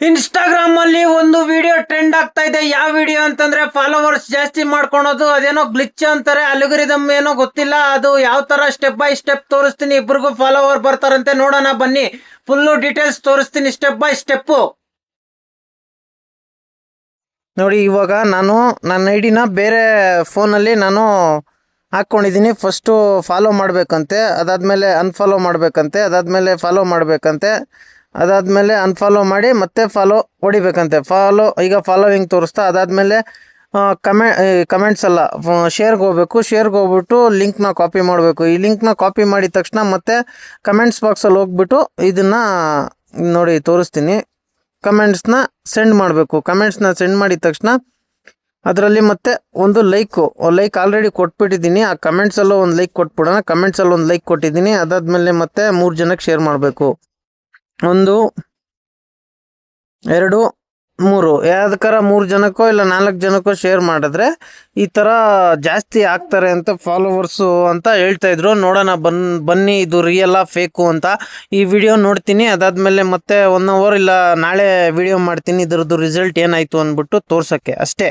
Instagram ಅಲ್ಲಿ ಒಂದು video trend ಆಗ್ತಾ ಇದೆ. ಯಾವ ವಿಡಿಯೋ ಅಂತಂದ್ರೆ ಫಾಲೋವರ್ಸ್ ಜಾಸ್ತಿ ಮಾಡ್ಕೊಳೋದು. ಅದೇನೋ ಗ್ಲಿಚ್ ಅಂತಾರೆ, ಅಲ್ಗೋರಿದಮ್ ಏನೋ ಗೊತ್ತಿಲ್ಲ. ಅದು ಯಾವ ತರ ಸ್ಟೆಪ್ ಬೈ ಸ್ಟೆಪ್ ತೋರಿಸ್ತೀನಿ. ಇಬ್ರಿಗೂ ಫಾಲೋವರ್ ಬರ್ತಾರಂತೆ, ನೋಡೋಣ ಬನ್ನಿ. ಫುಲ್ಲು ಡೀಟೇಲ್ಸ್ ತೋರಿಸ್ತೀನಿ ಸ್ಟೆಪ್ ಬೈ ಸ್ಟೆಪ್. ನೋಡಿ, ಇವಾಗ ನಾನು ನನ್ನ ಐಡಿನ ಬೇರೆ ಫೋನಲ್ಲಿ ನಾನು ಹಾಕ್ಕೊಂಡಿದ್ದೀನಿ. ಫಸ್ಟು ಫಾಲೋ ಮಾಡಬೇಕಂತೆ, ಅದಾದಮೇಲೆ ಅನ್ಫಾಲೋ ಮಾಡಬೇಕಂತೆ, ಅದಾದಮೇಲೆ ಫಾಲೋ ಮಾಡಬೇಕಂತೆ, ಅದಾದಮೇಲೆ ಅನ್ಫಾಲೋ ಮಾಡಿ ಮತ್ತೆ ಫಾಲೋ ಹೊಡಿಬೇಕಂತೆ. ಈಗ ಫಾಲೋವಿಂಗ್ ತೋರಿಸ್ತಾ, ಅದಾದಮೇಲೆ ಕಮೆಂಟ್ಸ್ ಅಲ್ಲ, ಶೇರ್ಗೆ ಹೋಗ್ಬೇಕು. ಶೇರ್ಗೆ ಹೋಗ್ಬಿಟ್ಟು ಲಿಂಕ್ನ ಕಾಪಿ ಮಾಡಬೇಕು. ಈ ಲಿಂಕ್ನ ಕಾಪಿ ಮಾಡಿದ ತಕ್ಷಣ ಮತ್ತೆ ಕಮೆಂಟ್ಸ್ ಬಾಕ್ಸಲ್ಲಿ ಹೋಗ್ಬಿಟ್ಟು ಇದನ್ನು ನೋಡಿ ತೋರಿಸ್ತೀನಿ. ಕಮೆಂಟ್ಸ್ನ ಸೆಂಡ್ ಮಾಡಬೇಕು. ಕಮೆಂಟ್ಸ್ನ ಸೆಂಡ್ ಮಾಡಿದ ತಕ್ಷಣ ಅದರಲ್ಲಿ ಮತ್ತೆ ಒಂದು ಲೈಕ್ ಆಲ್ರೆಡಿ ಕೊಟ್ಬಿಟ್ಟಿದ್ದೀನಿ. ಆ ಕಮೆಂಟ್ಸಲ್ಲೂ ಒಂದು ಲೈಕ್ ಕೊಟ್ಬಿಡೋಣ. ಕಮೆಂಟ್ಸಲ್ಲಿ ಒಂದು ಲೈಕ್ ಕೊಟ್ಟಿದ್ದೀನಿ. ಅದಾದಮೇಲೆ ಮತ್ತೆ 3 ಜನಕ್ಕೆ ಶೇರ್ ಮಾಡಬೇಕು. 1 2 3 ಯಾವ್ದಕ್ಕಾರ 3 ಜನಕ್ಕೋ ಇಲ್ಲ 4 ಜನಕ್ಕೋ ಶೇರ್ ಮಾಡಿದ್ರೆ ಈ ಥರ ಜಾಸ್ತಿ ಆಗ್ತಾರೆ ಅಂತ ಫಾಲೋವರ್ಸು ಅಂತ ಹೇಳ್ತಾಯಿದ್ರು. ನೋಡೋಣ ಬನ್ನಿ ಇದು ರಿಯಲ್ಲ ಫೇಕು ಅಂತ. ಈ ವಿಡಿಯೋ ನೋಡ್ತೀನಿ, ಅದಾದಮೇಲೆ ಮತ್ತೆ 1 hour ಇಲ್ಲ ನಾಳೆ ವಿಡಿಯೋ ಮಾಡ್ತೀನಿ ಇದ್ರದ್ದು ರಿಸಲ್ಟ್ ಏನಾಯಿತು ಅಂದ್ಬಿಟ್ಟು ತೋರ್ಸೋಕ್ಕೆ ಅಷ್ಟೇ.